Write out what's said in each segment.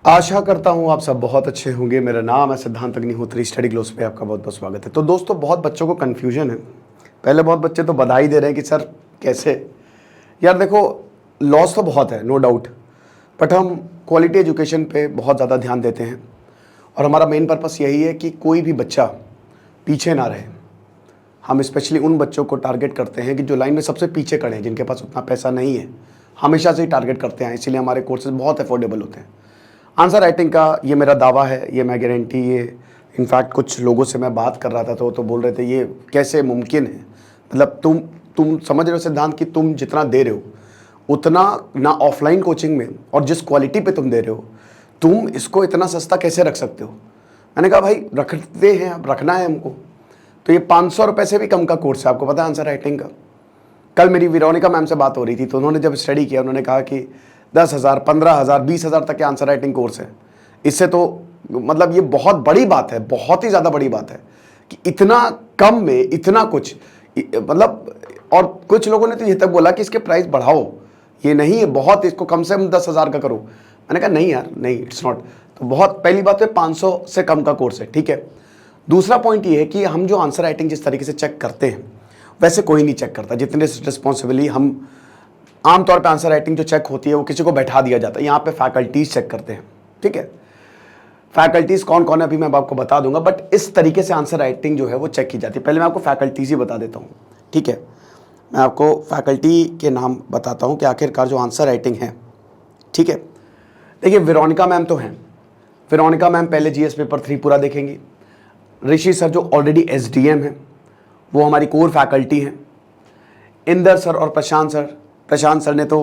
आशा करता हूँ आप सब बहुत अच्छे होंगे। मेरा नाम है सिद्धांत अग्निहोत्री, स्टडी ग्लोस पे आपका बहुत बहुत स्वागत है। तो दोस्तों, बहुत बच्चों को कन्फ्यूजन है। पहले बहुत बच्चे तो बधाई दे रहे हैं कि सर कैसे। यार देखो, लॉस तो बहुत है, नो डाउट, बट हम क्वालिटी एजुकेशन पे बहुत ज़्यादा ध्यान देते हैं और हमारा मेन पर्पस यही है कि कोई भी बच्चा पीछे ना रहे। हम स्पेशली उन बच्चों को टारगेट करते हैं कि जो लाइन में सबसे पीछे खड़े हैं, जिनके पास उतना पैसा नहीं है, हमेशा से ही टारगेट करते हैं। इसीलिए हमारे कोर्सेज बहुत अफोर्डेबल होते हैं। आंसर राइटिंग का ये मेरा दावा है, ये मैं गारंटी, ये इनफैक्ट कुछ लोगों से मैं बात कर रहा था तो बोल रहे थे ये कैसे मुमकिन है। मतलब तुम समझ रहे हो सिद्धांत कि तुम जितना दे रहे हो उतना ना ऑफलाइन कोचिंग में, और जिस क्वालिटी पे तुम दे रहे हो, तुम इसको इतना सस्ता कैसे रख सकते हो। मैंने कहा भाई रखते हैं, अब रखना है हमको। तो ये 500 रुपये से भी कम का कोर्स है, आपको पता है आंसर राइटिंग का। कल मेरी वेरोनिका मैम से बात हो रही थी तो उन्होंने जब स्टडी किया उन्होंने कहा कि 10,000, 15,000, 20,000 तक के आंसर राइटिंग कोर्स है। इससे तो मतलब ये बहुत बड़ी बात है, बहुत ही ज़्यादा बड़ी बात है कि इतना कम में इतना कुछ, मतलब। और कुछ लोगों ने तो ये तक बोला कि इसके प्राइस बढ़ाओ, ये नहीं है बहुत, इसको कम से कम 10,000 का करो। मैंने कहा नहीं यार, नहीं, इट्स नॉट। तो बहुत पहली बात है 500 से कम का कोर्स है, ठीक है। दूसरा पॉइंट ये है कि हम जो आंसर राइटिंग जिस तरीके से चेक करते हैं वैसे कोई नहीं चेक करता जितने रिस्पॉन्सिबली हम। आमतौर पे आंसर राइटिंग जो चेक होती है वो किसी को बैठा दिया जाता है, यहाँ पे फैकल्टीज चेक करते हैं, ठीक है। फैकल्टीज कौन कौन है अभी मैं आपको बता दूंगा, बट इस तरीके से आंसर राइटिंग जो है वो चेक की जाती है। पहले मैं आपको फैकल्टीज ही बता देता हूँ, ठीक है। मैं आपको फैकल्टी के नाम बताता हूँ कि आखिरकार जो आंसर राइटिंग है, ठीक है। देखिए, वेरोनिका मैम तो हैं। वेरोनिका मैम पहले जीएस पेपर 3 पूरा देखेंगी। ऋषि सर जो ऑलरेडी एसडीएम हैं वो हमारी कोर फैकल्टी हैं। इंदर सर और प्रशांत सर ने तो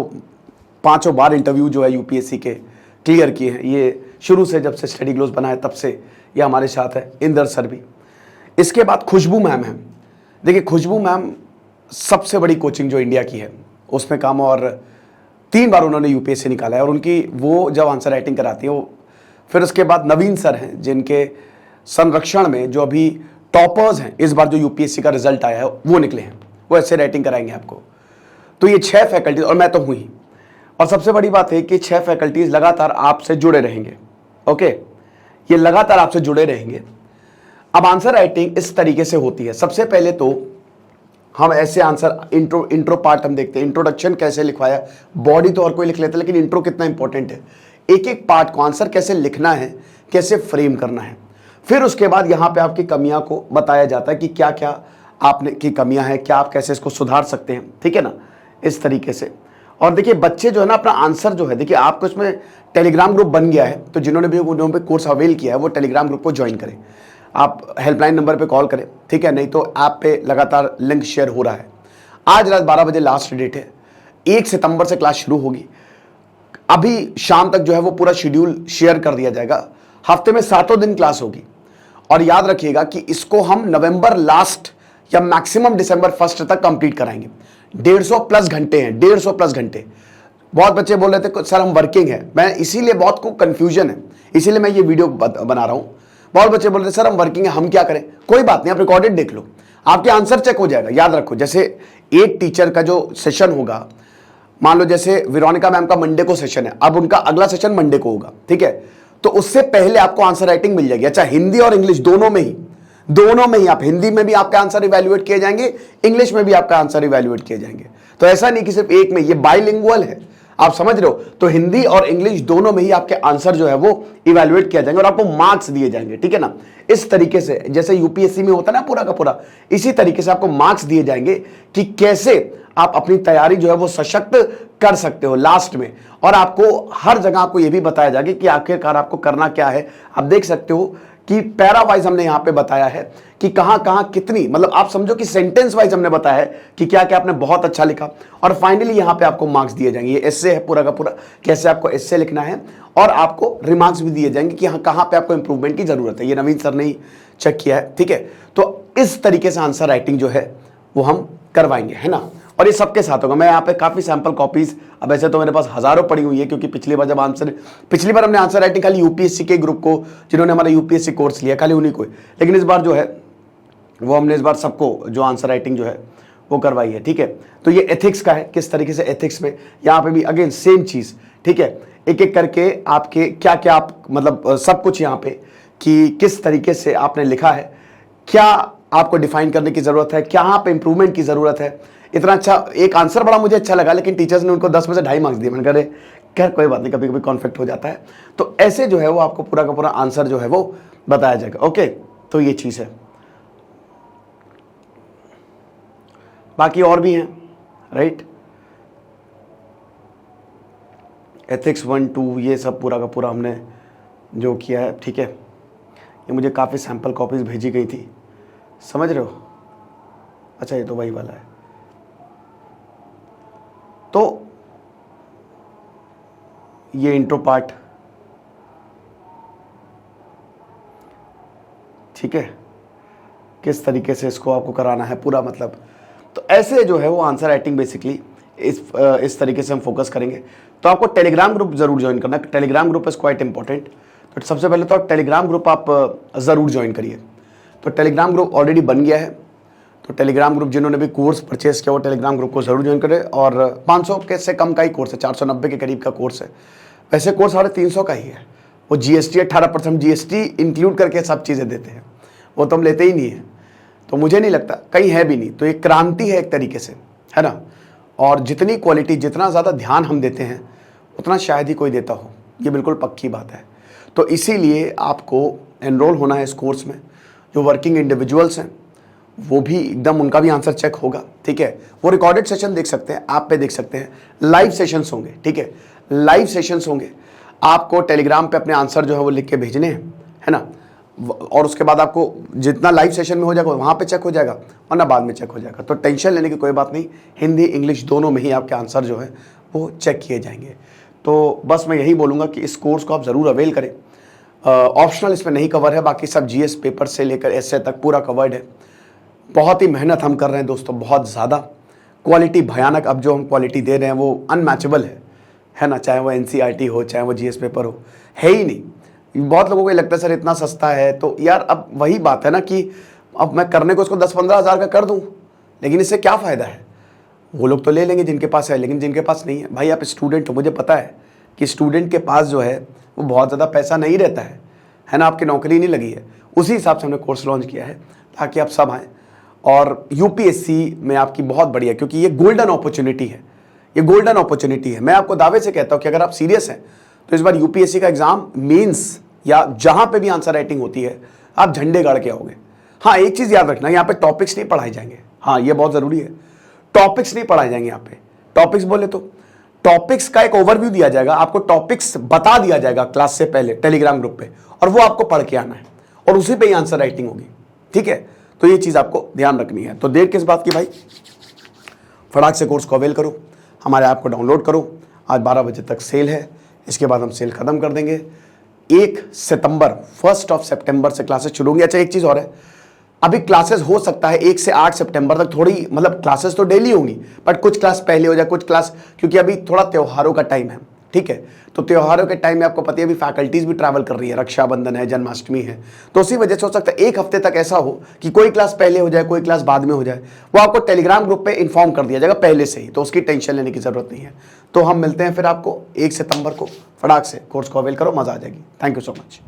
5 बार इंटरव्यू जो है यूपीएससी के क्लियर किए हैं। ये शुरू से जब से स्टडी ग्लोस बना है तब से ये हमारे साथ है, इंदर सर भी। इसके बाद खुशबू मैम हैं। देखिए, खुशबू मैम सबसे बड़ी कोचिंग जो इंडिया की है उसमें काम, और 3 बार उन्होंने यूपीएससी निकाला है, और उनकी वो जब आंसर राइटिंग कराती है वो। फिर उसके बाद नवीन सर हैं जिनके संरक्षण में जो अभी टॉपर्स हैं, इस बार जो यूपीएससी का रिजल्ट आया है वो निकले हैं, वो ऐसे राइटिंग कराएंगे आपको। तो ये 6 फैकल्टीज, और मैं तो हूँ ही। और सबसे बड़ी बात है कि 6 फैकल्टीज लगातार आपसे जुड़े रहेंगे, ओके। ये लगातार आपसे जुड़े रहेंगे। अब आंसर राइटिंग इस तरीके से होती है। सबसे पहले तो हम ऐसे आंसर इंट्रो पार्ट हम देखते हैं, इंट्रोडक्शन कैसे लिखवाया। बॉडी तो और कोई लिख लेता है, लेकिन इंट्रो कितना इंपॉर्टेंट है। एक एक पार्ट को आंसर कैसे लिखना है, कैसे फ्रेम करना है। फिर उसके बाद यहाँ पे आपकी कमियां को बताया जाता है कि क्या क्या आपने की कमियां हैं, क्या आप कैसे इसको सुधार सकते हैं, ठीक है ना, इस तरीके से। और देखिए, बच्चे जो है ना अपना आंसर जो है, देखिए आपको इसमें टेलीग्राम ग्रुप बन गया है, तो जिन्होंने भी उन्होंने पे कोर्स अवेल किया है वो टेलीग्राम ग्रुप को ज्वाइन करें। आप हेल्पलाइन नंबर पे कॉल करें, ठीक है, नहीं तो ऐप पे लगातार लिंक शेयर हो रहा है। आज रात 12 बजे लास्ट डेट है, 1 सितंबर से क्लास शुरू होगी। अभी शाम तक जो है वो पूरा शेड्यूल शेयर कर दिया जाएगा। हफ्ते में 7 दिन क्लास होगी, और याद रखिएगा कि इसको हम नवंबर लास्ट या मैक्सिमम दिसंबर 1 तक कंप्लीट कराएंगे। 150 प्लस घंटे हैं, 150 प्लस घंटे। बहुत बच्चे बोल रहे थे सर हम वर्किंग है, मैं इसीलिए बहुत को कंफ्यूजन है, इसीलिए मैं ये वीडियो बना रहा हूं। बहुत बच्चे बोल रहे थे सर हम वर्किंग है, हम क्या करें। कोई बात नहीं, आप रिकॉर्डेड देख लो, आपके आंसर चेक हो जाएगा। याद रखो, जैसे एक टीचर का जो सेशन होगा, मान लो जैसे वेरोनिका मैम का मंडे को सेशन है, अब उनका अगला सेशन मंडे को होगा, ठीक है। तो उससे पहले आपको आंसर राइटिंग मिल जाएगी। अच्छा, हिंदी और इंग्लिश दोनों में ही आप, हिंदी में भी आपका आंसर इवैल्यूएट किए जाएंगे, इंग्लिश में भी आपका आंसर इवैल्यूएट किए जाएंगे। तो ऐसा नहीं कि सिर्फ एक में, ये बाइलिंगुअल है, आप समझ रहे हो। तो हिंदी और इंग्लिश दोनों में ही आपके आंसर जो है वो इवैल्यूएट किया जाएंगे और आपको मार्क्स दिए जाएंगे, ठीक है ना। इस तरीके से जैसे यूपीएससी में होता है ना पूरा का पूरा, इसी तरीके से आपको मार्क्स दिए जाएंगे कि कैसे आप अपनी तैयारी जो है वो सशक्त कर सकते हो लास्ट में। और आपको हर जगह आपको ये भी बताया जाएगा कि आखिरकार आपको करना क्या है। आप देख सकते हो कि पैरा वाइज हमने यहाँ पे बताया है कि कहाँ कहाँ कितनी, मतलब आप समझो कि सेंटेंस वाइज हमने बताया है कि क्या क्या आपने बहुत अच्छा लिखा, और फाइनली यहाँ पे आपको मार्क्स दिए जाएंगे। ये एस्से है पूरा का पूरा, कैसे आपको एस्से लिखना है, और आपको रिमार्क्स भी दिए जाएंगे कि हाँ कहाँ पे आपको इंप्रूवमेंट की जरूरत है। ये नवीन सर ने ही चेक किया है, ठीक है। तो इस तरीके से आंसर राइटिंग जो है वो हम करवाएंगे, है ना। और ये सबके साथ होगा। मैं यहाँ पे काफी सैंपल कॉपीज, अब ऐसे तो मेरे पास हजारों पड़ी हुई है, क्योंकि पिछली बार हमने आंसर राइटिंग खाली यूपीएससी के ग्रुप को, जिन्होंने हमारा यूपीएससी कोर्स लिया, खाली उन्हीं को, लेकिन इस बार जो है वो हमने इस बार सबको जो आंसर राइटिंग जो है वो करवाई है, ठीक है। तो ये एथिक्स का है, किस तरीके से एथिक्स में यहाँ पे भी अगेन सेम चीज, ठीक है। एक एक करके आपके क्या क्या आप मतलब सब कुछ यहाँ पे कि किस तरीके से आपने लिखा है, क्या आपको डिफाइन करने की ज़रूरत है, क्या यहाँ पे इंप्रूवमेंट की ज़रूरत है। इतना अच्छा एक आंसर बड़ा मुझे अच्छा लगा, लेकिन टीचर्स ने उनको 10 में से 2.5 मार्क्स दिए। मैंने कहा खैर कोई बात नहीं, कभी कभी कॉन्फ्लिक्ट हो जाता है। तो ऐसे जो है वो आपको पूरा का पूरा आंसर जो है वो बताया जाएगा। ओके, तो ये चीज़ है। बाकी और भी हैं, राइट, एथिक्स 1, 2 ये सब पूरा का पूरा हमने जो किया है, ठीक है। ये मुझे काफ़ी सैम्पल कॉपीज़ भेजी गई थी, समझ रहे हो। अच्छा, ये तो वही वाला है। तो ये इंट्रो पार्ट, ठीक है, किस तरीके से इसको आपको कराना है पूरा, मतलब तो ऐसे जो है वो आंसर राइटिंग बेसिकली इस तरीके से हम फोकस करेंगे। तो आपको टेलीग्राम ग्रुप जरूर ज्वाइन करना है। Telegram group is quite important. तो सबसे पहले तो आप टेलीग्राम ग्रुप आप ज़रूर ज्वाइन करिए। तो टेलीग्राम ग्रुप ऑलरेडी बन गया है। तो टेलीग्राम ग्रुप जिन्होंने भी कोर्स परचेस किया वो टेलीग्राम ग्रुप को ज़रूर ज्वाइन करें। और 500 के से कम का ही कोर्स है, 490 के करीब का कोर्स है। वैसे कोर्स 350 का ही है। वो GST 18% GST इंक्लूड करके सब चीज़ें देते हैं, वो तो हम लेते ही नहीं है। तो मुझे नहीं लगता कहीं है भी नहीं। तो एक क्रांति है एक तरीके से, है ना। और जितनी क्वालिटी, जितना ज़्यादा ध्यान हम देते हैं उतना शायद ही कोई देता हो, ये बिल्कुल पक्की बात है। तो इसीलिए आपको एनरोल होना है इस कोर्स में। जो वर्किंग इंडिविजुअल्स हैं वो भी एकदम, उनका भी आंसर चेक होगा, ठीक है। वो रिकॉर्डेड सेशन देख सकते हैं, ऐप पे देख सकते हैं, लाइव सेशंस होंगे, ठीक है, लाइव सेशंस होंगे। आपको टेलीग्राम पे अपने आंसर जो है वो लिख के भेजने हैं, है ना। और उसके बाद आपको जितना लाइव सेशन में हो जाएगा वहाँ पे चेक हो जाएगा, वरना बाद में चेक हो जाएगा। तो टेंशन लेने की कोई बात नहीं, हिंदी इंग्लिश दोनों में ही आपके आंसर जो है वो चेक किए जाएंगे। तो बस मैं यही बोलूँगा कि इस कोर्स को आप ज़रूर अवेल करें। ऑप्शनल इसमें नहीं कवर है, बाकी सब GS पेपर से लेकर एसए तक पूरा कवर्ड है। बहुत ही मेहनत हम कर रहे हैं दोस्तों, बहुत ज़्यादा क्वालिटी भयानक। अब जो हम क्वालिटी दे रहे हैं वो अनमैचेबल है ना। चाहे वो NCERT हो, चाहे वो GS पेपर हो, है ही नहीं। बहुत लोगों को ये लगता है सर इतना सस्ता है। तो यार अब वही बात है ना कि अब मैं करने को इसको 10-15 हज़ार का कर दूं, लेकिन इससे क्या फ़ायदा है। वो लोग तो ले लेंगे जिनके पास है, लेकिन जिनके पास नहीं है, भाई आप स्टूडेंट हो, मुझे पता है कि स्टूडेंट के पास जो है वो बहुत ज़्यादा पैसा नहीं रहता है ना। आपकी नौकरी नहीं लगी है, उसी हिसाब से हमने कोर्स लॉन्च किया है ताकि आप सब आएँ। और UPSC में आपकी बहुत बढ़िया, क्योंकि ये गोल्डन अपॉर्चुनिटी है, ये गोल्डन अपॉर्चुनिटी है। मैं आपको दावे से कहता हूँ कि अगर आप सीरियस हैं तो इस बार UPSC का एग्ज़ाम, मेंस या जहाँ पे भी आंसर राइटिंग होती है, आप झंडे गाड़ के आओगे। हाँ, एक चीज़ याद रखना, यहाँ पे टॉपिक्स नहीं पढ़ाए जाएंगे। हाँ, ये बहुत ज़रूरी है, टॉपिक्स नहीं पढ़ाए जाएंगे यहाँ पे। टॉपिक्स बोले तो टॉपिक्स का एक ओवरव्यू दिया जाएगा, आपको टॉपिक्स बता दिया जाएगा क्लास से पहले टेलीग्राम ग्रुप पे, और वो आपको पढ़ के आना है और उसी पे ही आंसर राइटिंग होगी, ठीक है। तो ये चीज़ आपको ध्यान रखनी है। तो देर किस बात की भाई, फटाक से कोर्स को अवेल करो, हमारे ऐप को डाउनलोड करो। आज 12 बजे तक सेल है, इसके बाद हम सेल ख़त्म कर देंगे। 1 सितंबर से क्लासेस शुरू होंगी। अच्छा, एक चीज़ और है, अभी क्लासेस हो सकता है 1 से 8 सितंबर तक थोड़ी, मतलब क्लासेस तो डेली होंगी, बट कुछ क्लास पहले हो जाए, कुछ क्लास, क्योंकि अभी थोड़ा त्योहारों का टाइम है, ठीक है। तो त्योहारों के टाइम में आपको पता है अभी फैकल्टीज़ भी ट्रैवल कर रही है, रक्षाबंधन है, जन्माष्टमी है, तो उसी वजह से हो सकता है 1 हफ्ते तक ऐसा हो कि कोई क्लास पहले हो जाए, कोई क्लास बाद में हो जाए। वो आपको टेलीग्राम ग्रुप पे इन्फॉर्म कर दिया जाएगा पहले से ही, तो उसकी टेंशन लेने की ज़रूरत नहीं है। तो हम मिलते हैं फिर आपको 1 सितंबर को। फटाक से कोर्स को अवेल करो, मज़ा आ जाएगी। Thank you so much.